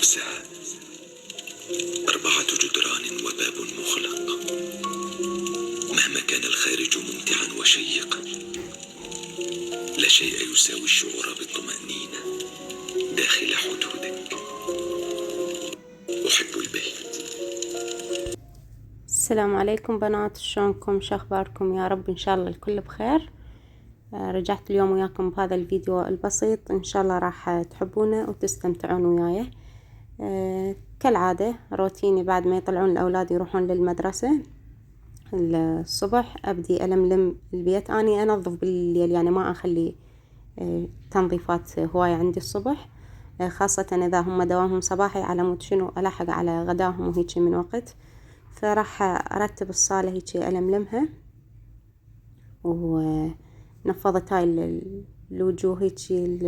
نفسها 4 جدران وباب مغلق. مهما كان الخارج ممتعا وشيقا، لا شيء يساوي الشعور بالطمأنينة داخل حدودك. أحب البيت. السلام عليكم بنات، شلونكم؟ شخباركم؟ يا رب إن شاء الله الكل بخير. رجعت اليوم وياكم بهذا الفيديو البسيط، إن شاء الله راح تحبونه وتستمتعون وياي. كالعادة روتيني بعد ما يطلعون الأولاد يروحون للمدرسة الصبح أبدي ألملم البيت. أني أنظف بالليل، يعني ما أخلي تنظيفات هواية عندي الصبح، خاصة إذا هم دوامهم صباحي على مود شنو ألحق على غداهم وهيجي من وقت. فراح أرتب الصالة هيجي ألملمها، ونفضت هاي الوجوه هيجي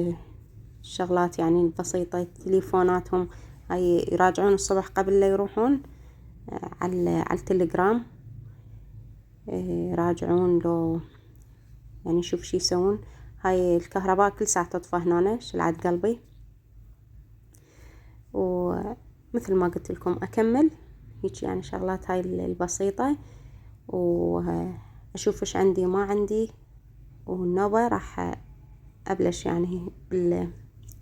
الشغلات يعني البسيطة. تليفوناتهم هاي يراجعون الصبح قبل لا يروحون على التليجرام، يراجعون لو يعني شوف شي يسوون. هاي الكهرباء كل ساعة تطفى هنا، شلعت قلبي. ومثل ما قلت لكم أكمل هيك يعني شغلات هاي البسيطة، وأشوف إيش عندي ما عندي، والنوبة راح أبلش يعني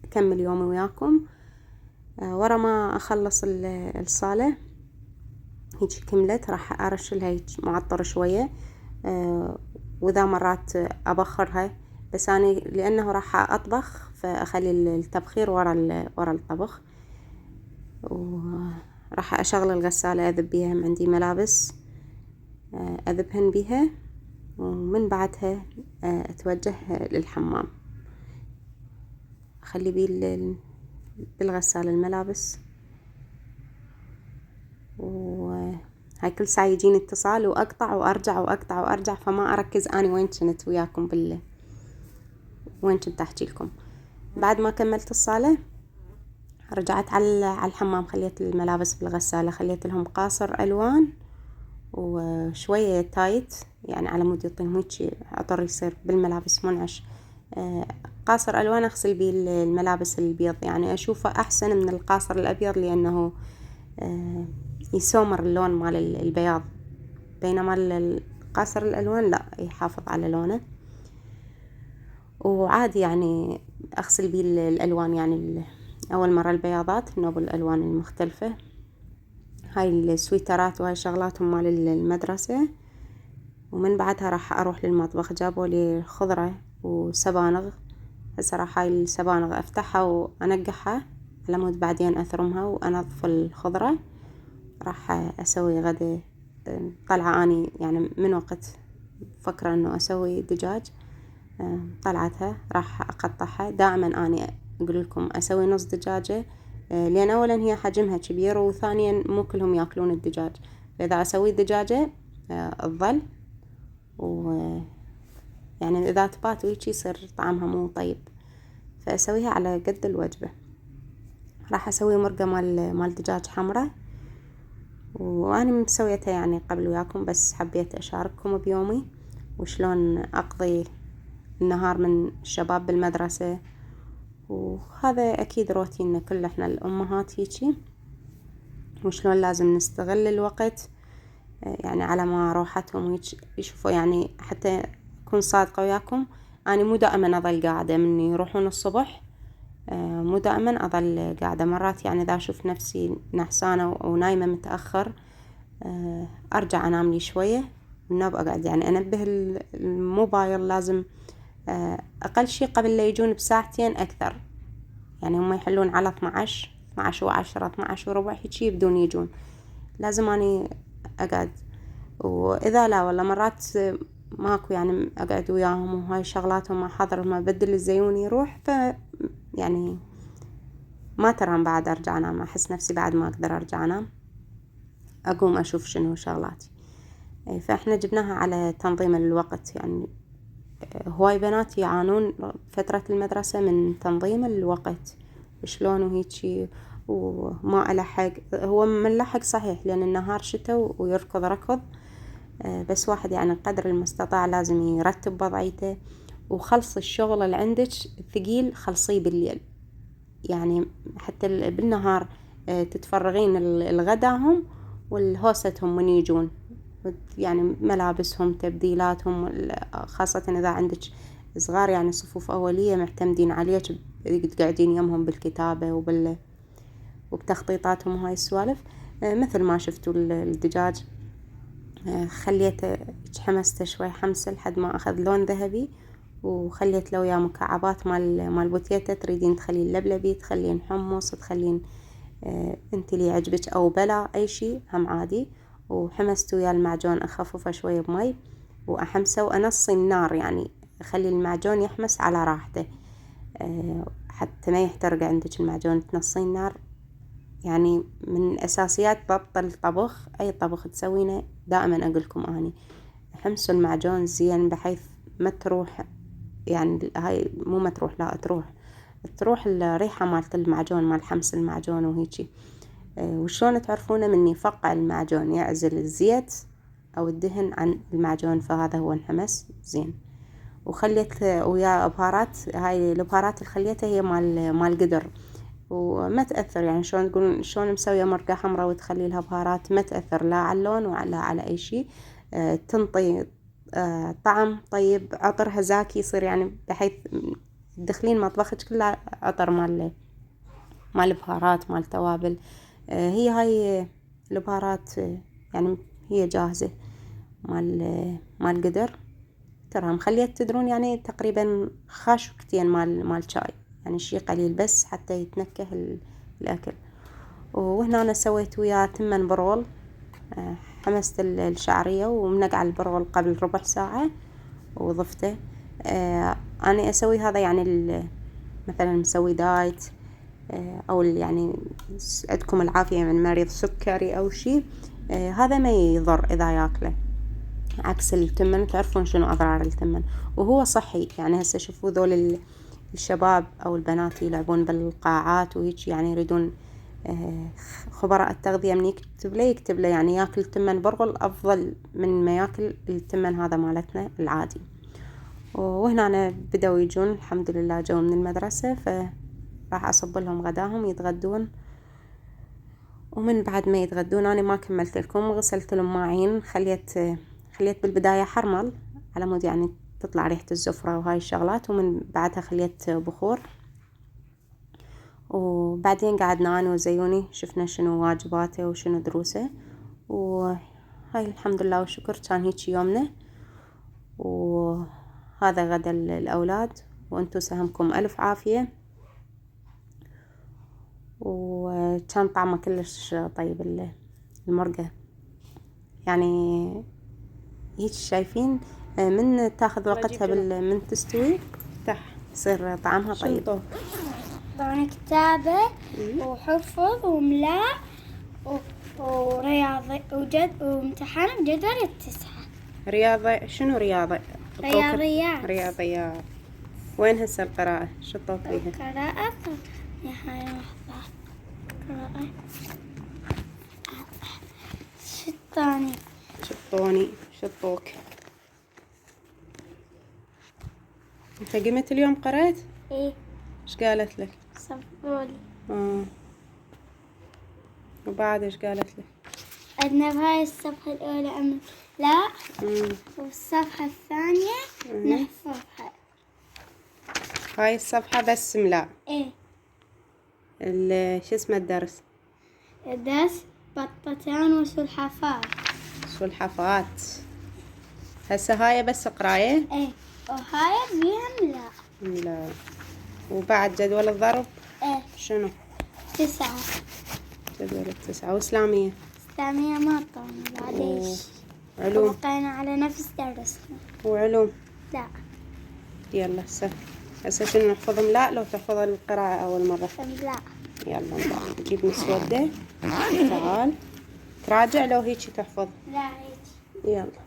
أكمل يومي وياكم. ورا ما أخلص الصالة هيك كملت، راح أرشلها هيك معطر شوية، وإذا مرات أبخرها، بس أنا لأنه راح أطبخ فأخلي التبخير ورا الطبخ. وراح أشغل الغسالة أذب بيها، عندي ملابس أذبهن بيها، ومن بعدها أتوجه للحمام، أخلي بالغسالة الملابس. وهاي كل ساعة يجيني اتصال وأقطع وأرجع وأقطع وأرجع، فما أركز أني وين كنت وياكم وين كنت أحكي لكم. بعد ما كملت الصالة رجعت على الحمام، خليت الملابس بالغسالة، خليت لهم قاصر ألوان وشوية تايت، يعني على مود يعطيهم هيك عطر يصير بالملابس منعش. قاصر ألوان أغسل بيه الملابس البيض، يعني أشوفه أحسن من القاصر الأبيض، لأنه يسومر اللون مال البياض، بينما القاصر الألوان لا، يحافظ على لونه. وعادي يعني أغسل بيه الألوان، يعني أول مرة البياضات نوب الألوان المختلفة. هاي السويترات وهاي شغلاتهم مال المدرسة. ومن بعدها راح أروح للمطبخ، جابوا لي خضرة وسبانغ. هسه راح هاي السبانغ أفتحها وأنقعها على مود بعدين أثرمها وأنظف الخضرة. راح أسوي غدا. طلعة أني يعني من وقت فكرة إنه أسوي دجاج، طلعتها راح أقطعها. دائما أني أقول لكم أسوي نص دجاجة، لأن أولا هي حجمها كبير، وثانيا مو كلهم يأكلون الدجاج، فإذا أسوي دجاجة تظل، يعني إذا تبات ويجي يصير طعمها مو طيب، فأسويها على قد الوجبة. راح أسوي مرقة مال دجاج حمرة، وأنا مسويتها يعني قبل وياكم، بس حبيت أشارككم بيومي وشلون أقضي النهار من الشباب بالمدرسة. وهذا أكيد روتيننا كل إحنا الأمهات هيجي، وشلون لازم نستغل الوقت يعني على ما روحتهم ويجي يشوفوا. يعني حتى أكون صادقة وياكم، أنا مو دائما أظل قاعدة من يروحون الصبح، مو دائما أظل قاعدة. مرات يعني إذا أشوف نفسي نعسانة ونايمة متأخر، أرجع أنام لي شوية والنوب أقعد يعني أنبه الموبايل. لازم أقل شي قبل لا يجون بساعتين أكثر، يعني هم يحلون على 12 و10 12 وربع هيك يبدون يجون، لازم أني أقعد. وإذا لا والله مرات ماكو يعني أقعد وياهم وهاي شغلاتهم، أحضر ما بدل الزيون يروح، يعني ما ترى بعد أرجع أنام، أحس نفسي بعد ما أقدر أرجع أنام، أقوم أشوف شنو شغلاتي. فإحنا جبناها على تنظيم الوقت، يعني هواي بنات يعانون فترة المدرسة من تنظيم الوقت، شلون وهيجي وما ألحق. هو منلحق صحيح لأن النهار شتاء ويركض ركض، بس واحد يعني قدر المستطاع لازم يرتب وضعيته. وخلص الشغل اللي عندك الثقيل خلصيه بالليل، يعني حتى بالنهار تتفرغين الغداهم والهوستهم من يجون، يعني ملابسهم تبديلاتهم، خاصة إذا عندك صغار يعني صفوف أولية معتمدين عليك تقعدين يمهم بالكتابة وبتخطيطاتهم وهاي السوالف. مثل ما شفتوا الدجاج خليته حمسته شوي حمسة لحد ما أخذ لون ذهبي، وخليت له وياه مكعبات مال بوتيتا. تريدين تخلين لبلبي، تخلين حمص، تخلين انت اللي يعجبك او بلا اي شيء هم عادي. وحمست ويا المعجون اخففه شويه بمي واحمسه وانصي النار، يعني اخلي المعجون يحمس على راحته حتى ما يحترق عندك المعجون. تنصين النار يعني من اساسيات ضبط الطبخ، اي طبخ تسوينه دائما اقولكم اني حمسوا المعجون زين بحيث ما تروح، يعني هاي مو ما تروح، لا تروح الريحة مالت المعجون، مال حمس المعجون وهيجي. وشلون تعرفونه؟ من يفقع المعجون يعزل الزيت او الدهن عن المعجون، فهذا هو انحمس زين. وخليت ويا بهارات، هاي البهارات اللي خليتها هي مال قدر، وما تأثر يعني شلون تقولون شلون مسوية مرقة حمراء وتخلي لها بهارات، ما تأثر لا على اللون ولا على أي شيء. تنطي طعم طيب، عطرها زاكي يصير، يعني بحيث تدخلين مطبخك كله عطر مال بهارات مال توابل. هي هاي البهارات يعني هي جاهزة مال قدر. ترى مخليت تدرون يعني تقريبا خاشوكتين مال شاي، يعني شي قليل بس حتى يتنكه الأكل. وهنا أنا سويت وياه تمن برول. حمست الشعرية ومنقع البرول قبل ربع ساعة وضفته. أنا أسوي هذا يعني مثلا مسوي دايت أو يعني عندكم العافية من مريض سكري أو شي، هذا ما يضر إذا ياكله، عكس التمن. تعرفون شنو أضرار التمن؟ وهو صحي. يعني هسه شوفوا ذول الشباب أو البنات يلعبون بالقاعات وهيك، يعني يريدون خبراء التغذية من يكتب له يعني ياكل تمن برغل أفضل من ما ياكل التمن هذا مالتنا العادي. وهنا أنا بدأوا يجون الحمد لله، جو من المدرسة، فراح أصب لهم غداهم يتغدون. ومن بعد ما يتغدون أنا ما كملت لكم، غسلت لهم ماعين، خليت بالبداية حرمل على مود يعني تطلع ريحة الزفرة وهاي الشغلات، ومن بعدها خليت بخور. وبعدين قعدنا أنا وزيوني شفنا شنو واجباته وشنو دروسه، وهاي الحمد لله والشكر كان هيك يومنا. وهذا غدا الأولاد، وأنتو سهمكم ألف عافية. وكان طعمه كلش طيب المرقة، يعني هيك شايفين من تاخذ وقتها من تستوي يصير طعمها طيب. طبعا كتابة وحفظ وملاء ورياضي وامتحان جدول التسعة. رياضة؟ شنو رياضة؟ رياضيات. وين هسه القراءة؟ شطوك بيها؟ قراءة هاي لحظة. قراءة شطوك. انت قمت اليوم قرأت؟ ايه. ايش قالت لك؟ صفولي. وبعد ايش قالت لك؟ عندنا بهاي الصفحة الأولى لا، والصفحة الثانية نحفظها. هاي الصفحة بس ملا؟ ايه. شو اسمه الدرس بطتان وسلحفات. هسه هاي بس قراية؟ ايه، وهاي فيها ملا. وبعد جدول الضرب؟ ايه. شنو؟ 9. جدول 9. وإسلامية ما طعنا بعديش. علوم بقينا على نفس درسنا. وعلوم لا. يلا هسه شنو نحفظ ملا لو تحفظ القراءة أول مرة؟ لا. يلا نجيب مسودة، تعال تراجع لو هيك تحفظ. لا هيك. يلا.